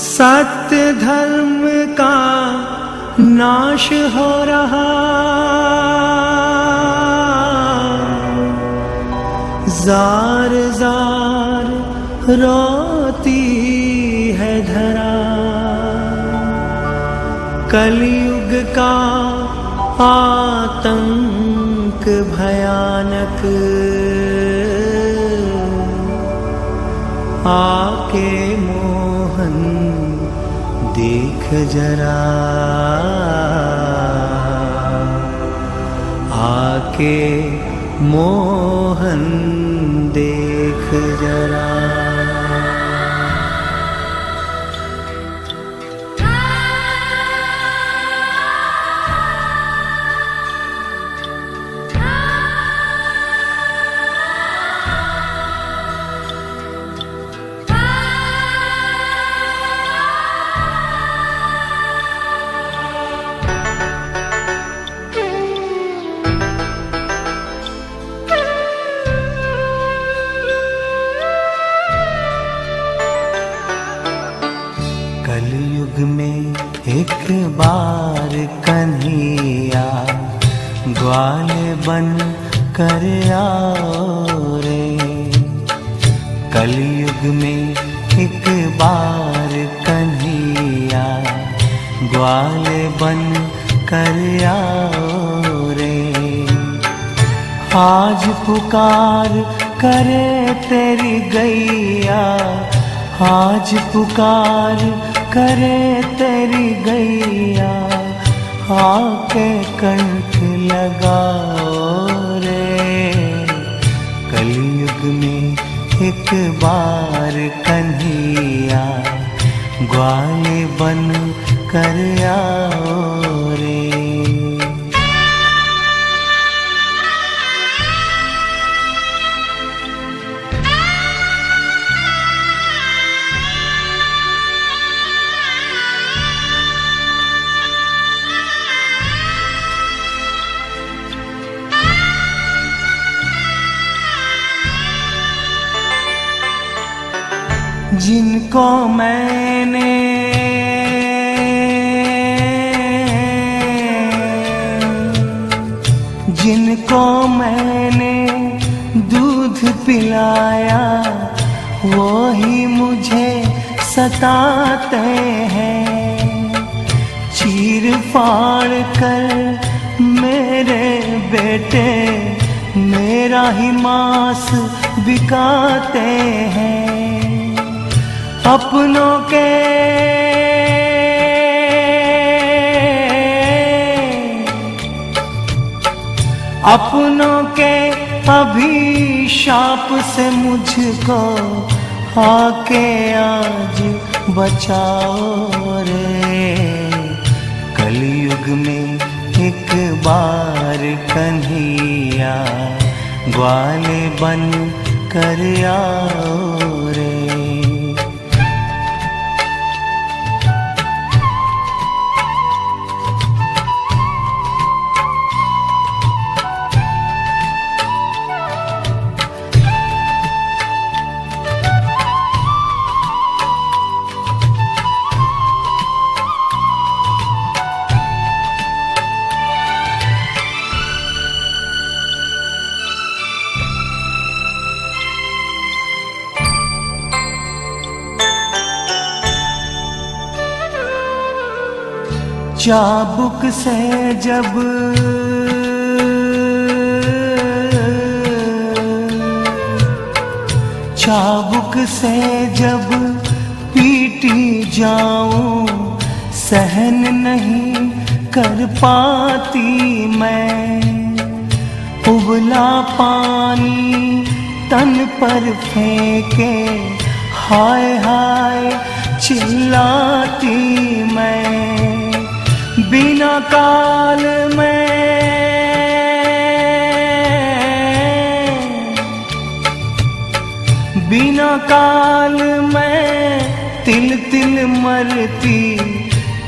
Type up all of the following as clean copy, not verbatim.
सत्य धर्म का नाश हो रहा, जार जार रोती है धरा। कलयुग का आतंक भयानक, आके मोहन देख जरा, आके मोहन देख जरा। कलयुग में एक बार कन्हैया ग्वाल बन कर आओ रे। कलयुग में एक बार कन्हैया ग्वाल बन कर आओ रे। आज पुकार करे तेरी गैया, आज पुकार करे तेरी गैया, आके कंठ लगाओ रे। कलयुग में एक बार कन्हैया ग्वाल बन कर आओ रे। जिनको मैंने दूध पिलाया, वो ही मुझे सताते हैं। चीर फाड़ कर मेरे बेटे मेरा ही मांस बिकाते हैं। अपनों के अभिशाप से मुझको आके आज बचाओ रे। कलयुग में एक बार कन्हैया ग्वाल बन कर आओ रे। चाबुक से जब पीटी जाऊं, सहन नहीं कर पाती मैं। उबला पानी तन पर फेंके, हाय हाय चिल्लाती मैं। बिना काल में तिल तिल मरती,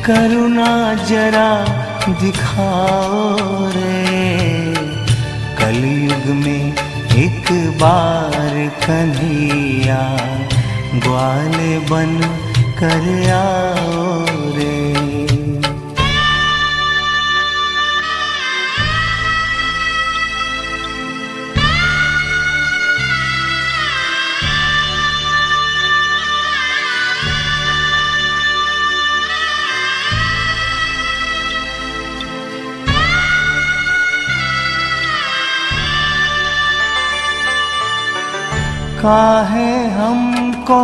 करुणा जरा दिखाओ रे। कलयुग में एक बार कन्हैया ग्वाल बन कर आओ रे। काहे हमको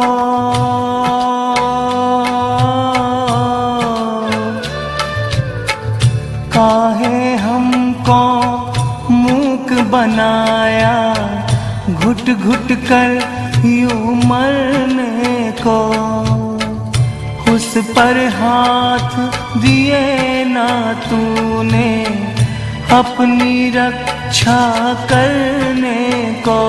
मूक बनाया, घुट घुट कर यूं मरने को। उस पर हाथ दिए ना तूने अपनी रक्षा करने को।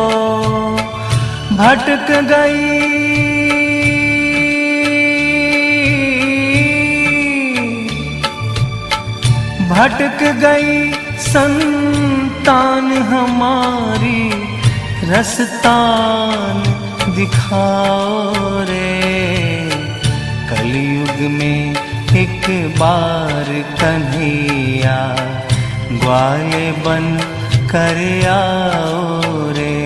भटक गई संतान हमारी, रस्तान दिखाओ रे। कलयुग में एक बार कन्हैया, ग्वाले बन कर आओ रे।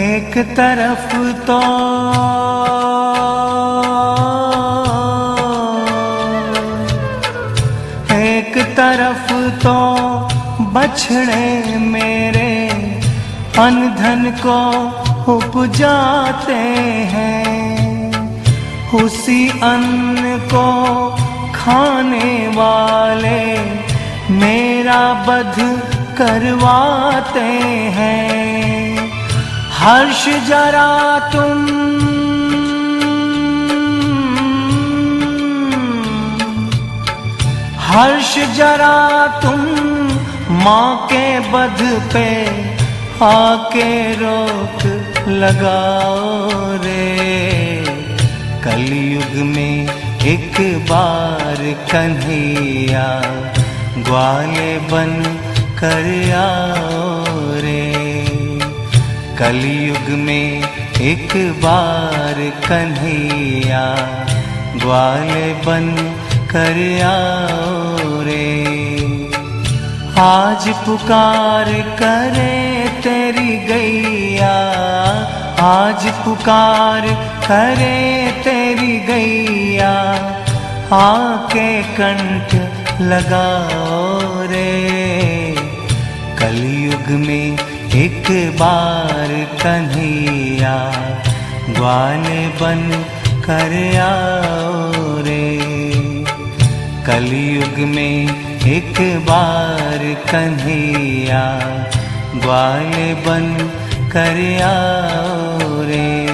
एक तरफ तो बछड़े मेरे अनधन को उपजाते हैं। उसी अन्न को खाने वाले मेरा वध करवाते हैं। हर्ष जरा तुम माँ के वध पे आके रोक लगाओ रे। कलयुग में एक बार कन्हैया, ग्वाले बन कर आओ रे। कलयुग में एक बार कन्हैया, ग्वाले बन कर आओ रे। आज पुकार करे तेरी गैया, आज पुकार करे तेरी गैया, आके कंठ लगाओ रे। कलयुग में एक बार कन्हैया, ग्वाले बन कर आओ रे। कलयुग में एक बार कन्हैया, ग्वाले बन कर आओ रे।